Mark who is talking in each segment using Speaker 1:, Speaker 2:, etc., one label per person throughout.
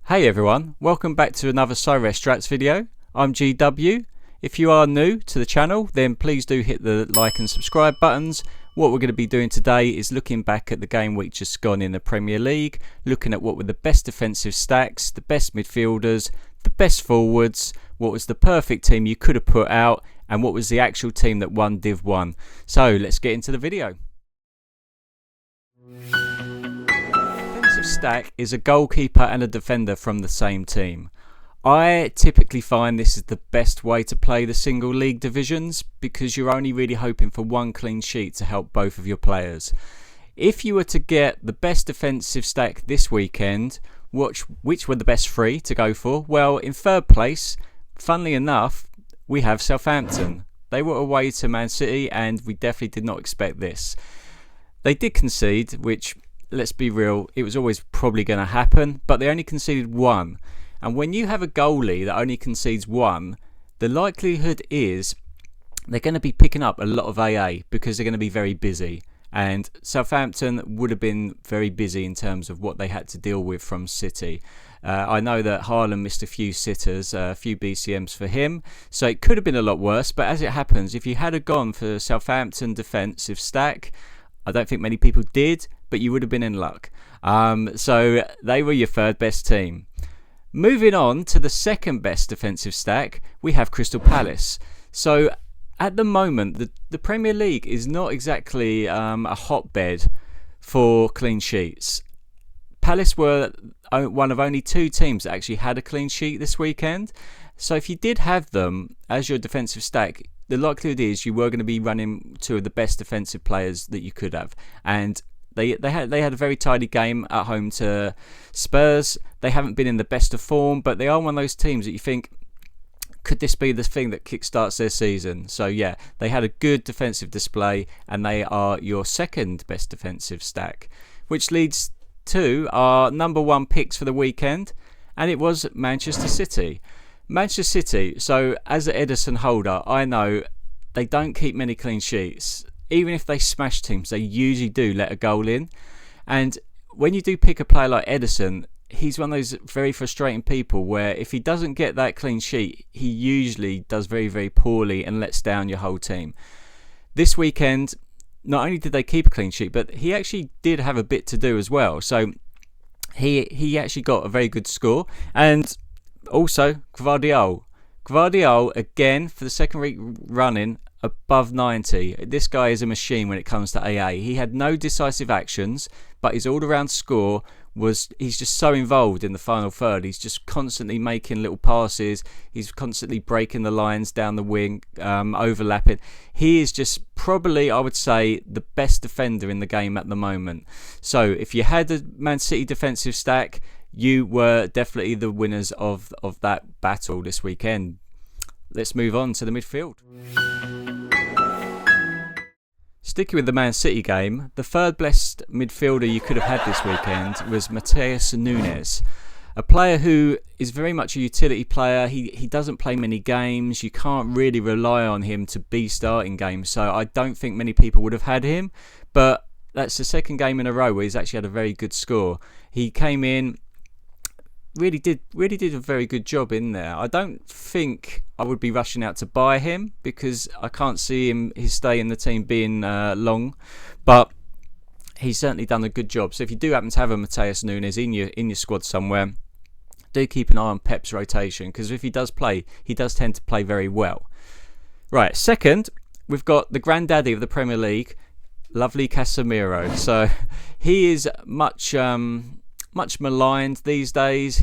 Speaker 1: Hey everyone, welcome back to another SorareStrats video. I'm GW. If you are new to the channel, then please do hit the like and subscribe buttons. What we're going to be doing today is looking back at the game week just gone in the Premier League, looking at what were the best defensive stacks, the best midfielders, the best forwards, what was the perfect team you could have put out, and what was the actual team that won Div 1. So let's get into the video. Stack is a goalkeeper and a defender from the same team. I typically find this is the best way to play the single league divisions because you're only really hoping for one clean sheet to help both of your players. If you were to get the best defensive stack this weekend, which were the best three to go for? Well, in third place, funnily enough, we have Southampton. They were away to Man City and we definitely did not expect this. They did concede, which, let's be real, it was always probably going to happen, but they only conceded one. And when you have a goalie that only concedes one, the likelihood is they're going to be picking up a lot of AA because they're going to be very busy. And Southampton would have been very busy in terms of what they had to deal with from City. I know that Haaland missed a few sitters, a few BCMs for him, so it could have been a lot worse. But as it happens, if you had gone for Southampton defensive stack, I don't think many people did, but you would have been in luck. So they were your third best team. Moving on to the second best defensive stack, we have Crystal Palace. So at the moment, the Premier League is not exactly a hotbed for clean sheets. Palace were one of only two teams that actually had a clean sheet this weekend. So if you did have them as your defensive stack, the likelihood is you were going to be running two of the best defensive players that you could have. And they had a very tidy game at home to Spurs. They haven't been in the best of form, but they are one of those teams that you think, could this be the thing that kickstarts their season? So yeah, they had a good defensive display and they are your second best defensive stack, which leads to our number one picks for the weekend, and it was Manchester City. Manchester City, so as an Edison holder, I know they don't keep many clean sheets. Even if they smash teams, they usually do let a goal in. And when you do pick a player like Edison, he's one of those very frustrating people where if he doesn't get that clean sheet, he usually does very, very poorly and lets down your whole team. This weekend, not only did they keep a clean sheet, but he actually did have a bit to do as well. So he actually got a very good score. And also, Gvardiol, again, for the second week running, above 90. This guy is a machine when it comes to AA. He had no decisive actions, but his all-around score he's just so involved in the final third. He's just constantly making little passes. He's constantly breaking the lines down the wing, overlapping. He is just probably, I would say, the best defender in the game at the moment. So if you had a Man City defensive stack, you were definitely the winners of that battle this weekend. Let's move on to the midfield. Sticking with the Man City game, the third best midfielder you could have had this weekend was Matheus Nunes, a player who is very much a utility player. He doesn't play many games. You can't really rely on him to be starting games, so I don't think many people would have had him, but that's the second game in a row where he's actually had a very good score. He came in, really did a very good job in there. I don't think I would be rushing out to buy him because I can't see his stay in the team being long, but he's certainly done a good job. So if you do happen to have a Matheus Nunes in your squad somewhere, do keep an eye on Pep's rotation because if he does play, he does tend to play very well. Right, second, we've got the granddaddy of the Premier League, lovely Casemiro. So he is much maligned these days.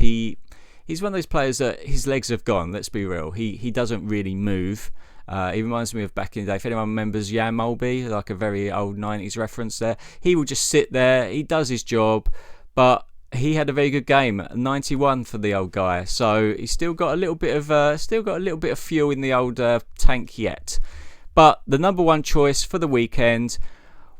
Speaker 1: He's one of those players that his legs have gone, let's be real. He doesn't really move. He reminds me of back in the day. If anyone remembers Jan Mulby, like a very old 90s reference there, he will just sit there. He does his job, but he had a very good game, 91 for the old guy. So he's still got a little bit of fuel in the old tank yet. But the number one choice for the weekend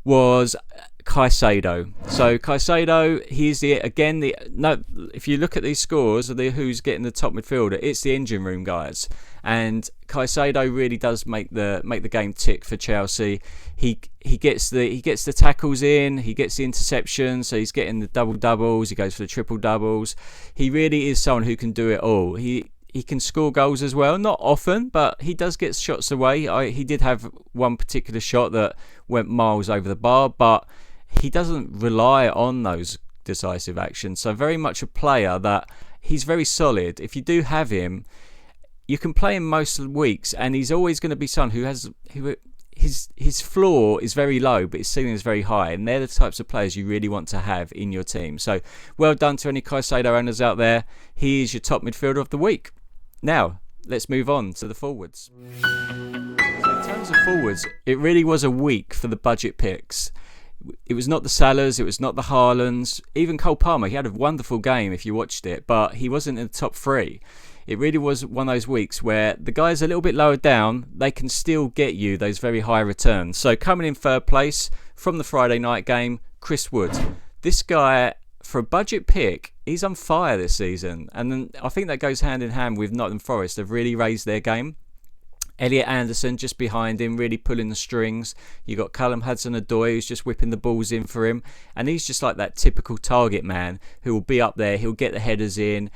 Speaker 1: was Caicedo. So Caicedo, he's if you look at these scores of who's getting the top midfielder, it's the engine room guys. And Caicedo really does make the game tick for Chelsea. He gets the tackles in, he gets the interceptions, so he's getting the double doubles, he goes for the triple doubles. He really is someone who can do it all. He can score goals as well, not often, but he does get shots away. He did have one particular shot that went miles over the bar, but he doesn't rely on those decisive actions. So very much a player that he's very solid. If you do have him, you can play him most weeks, and he's always going to be someone who his floor is very low, but his ceiling is very high, and they're the types of players you really want to have in your team. So well done to any Caicedo owners out there. He is your top midfielder of the week. Now, let's move on to the forwards. So in terms of forwards, it really was a week for the budget picks. It was not the Salahs, it was not the Haalands, even Cole Palmer. He had a wonderful game if you watched it, but he wasn't in the top three. It really was one of those weeks where the guys a little bit lower down, they can still get you those very high returns. So coming in third place from the Friday night game, Chris Wood. This guy, for a budget pick, he's on fire this season. And then I think that goes hand in hand with Nottingham Forest. They've really raised their game. Elliot Anderson just behind him, really pulling the strings. You got Callum Hudson-Odoi who's just whipping the balls in for him, and he's just like that typical target man who will be up there. He'll get the headers in.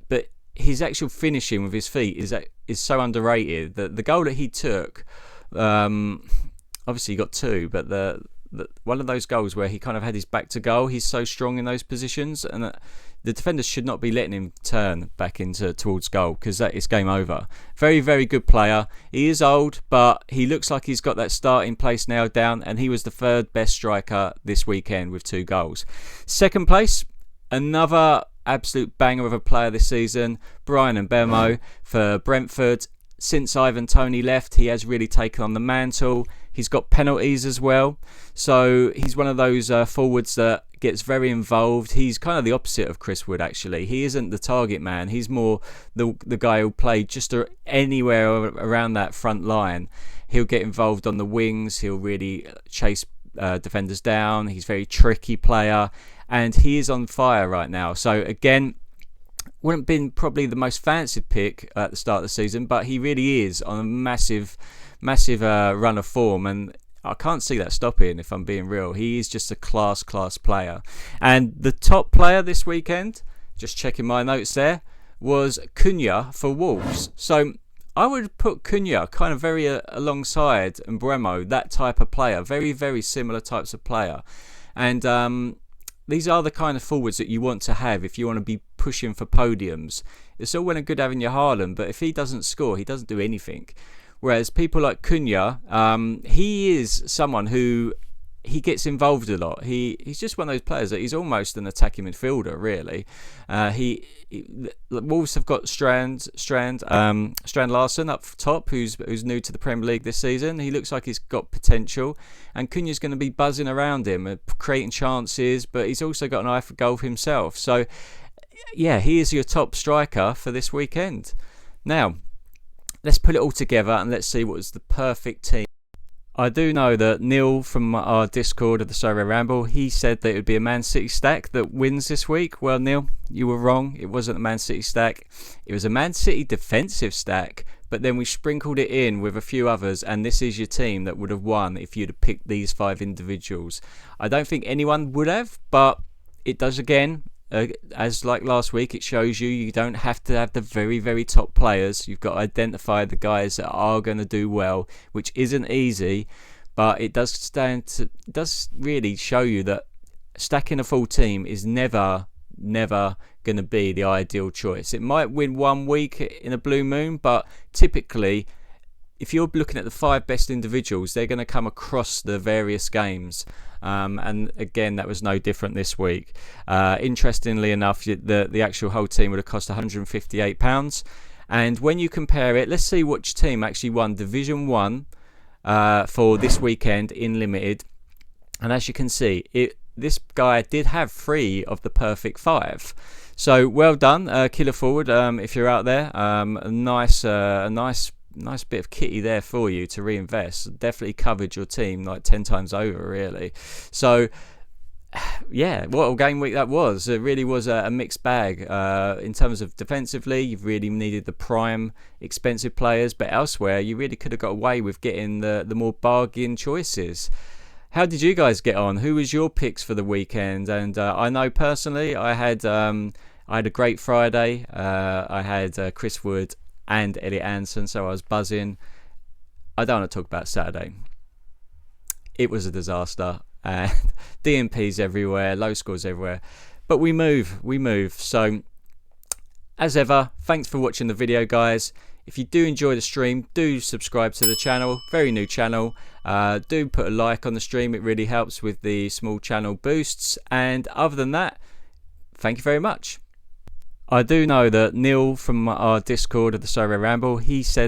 Speaker 1: But his actual finishing with his feet is so underrated. The goal that he took, obviously he got two, but the one of those goals where he kind of had his back to goal, he's so strong in those positions, and the defenders should not be letting him turn back towards goal, because that is game over. Very, very good player. He is old, but he looks like he's got that starting place nailed down, and he was the third best striker this weekend with 2 goals. Second place, another absolute banger of a player this season, Bryan Mbeumo for Brentford. Since Ivan Toney left, he has really taken on the mantle. He's got penalties as well, so he's one of those forwards that gets very involved. He's kind of the opposite of Chris Wood, actually. He isn't the target man. He's more the guy who'll play just anywhere around that front line. He'll get involved on the wings. He'll really chase defenders down. He's a very tricky player, and he is on fire right now. So again, wouldn't have been probably the most fancied pick at the start of the season, but he really is on a massive run of form, and I can't see that stopping, if I'm being real. He is just a class player. And the top player this weekend, just checking my notes there, was Cunha for Wolves. So I would put Cunha kind of very alongside Mbeumo, that type of player, very, very similar types of player. And these are the kind of forwards that you want to have if you want to be pushing for podiums. It's all well and good having your Haaland, but if he doesn't score, he doesn't do anything. Whereas people like Cunha, he is someone who he gets involved a lot. He's just one of those players that he's almost an attacking midfielder, really. The Wolves have got Strand Larsen up top, who's new to the Premier League this season. He looks like he's got potential, and Cunha's going to be buzzing around him, creating chances, but he's also got an eye for goal himself. So, yeah, he is your top striker for this weekend. Now, let's put it all together and let's see what is the perfect team. I do know that Neil from our Discord of the Sorare Ramble, he said that it would be a Man City stack that wins this week. Well, Neil, you were wrong. It wasn't a Man City stack. It was a Man City defensive stack, but then we sprinkled it in with a few others, and this is your team that would have won if you'd have picked these 5 individuals. I don't think anyone would have, but it does again. As like last week, it shows you don't have to have the very, very top players. You've got to identify the guys that are going to do well, which isn't easy, but it does really show you that stacking a full team is never going to be the ideal choice. It might win one week in a blue moon, but typically, if you're looking at the 5 best individuals, they're going to come across the various games. And again, that was no different this week. Interestingly enough, the actual whole team would have cost £158. And when you compare it, let's see which team actually won Division 1 for this weekend in Limited. And as you can see, this guy did have 3 of the perfect 5. So well done, Killer Forward, if you're out there. A nice nice bit of kitty there for you to reinvest. Definitely covered your team like 10 times over, really. So yeah, what a game week that was. It really was a mixed bag. In terms of defensively, you've really needed the prime expensive players, but elsewhere you really could have got away with getting the more bargain choices. How did you guys get on? Who was your picks for the weekend? And I know personally I had a great Friday. I had Chris Wood and Elliot Anderson, so I was buzzing. I don't want to talk about Saturday. It was a disaster. And DMPs everywhere, low scores everywhere. But we move. So, as ever, thanks for watching the video, guys. If you do enjoy the stream, do subscribe to the channel. Very new channel. Do put a like on the stream. It really helps with the small channel boosts. And other than that, thank you very much. I do know that Neil from our Discord of the Sorare Ramble, he said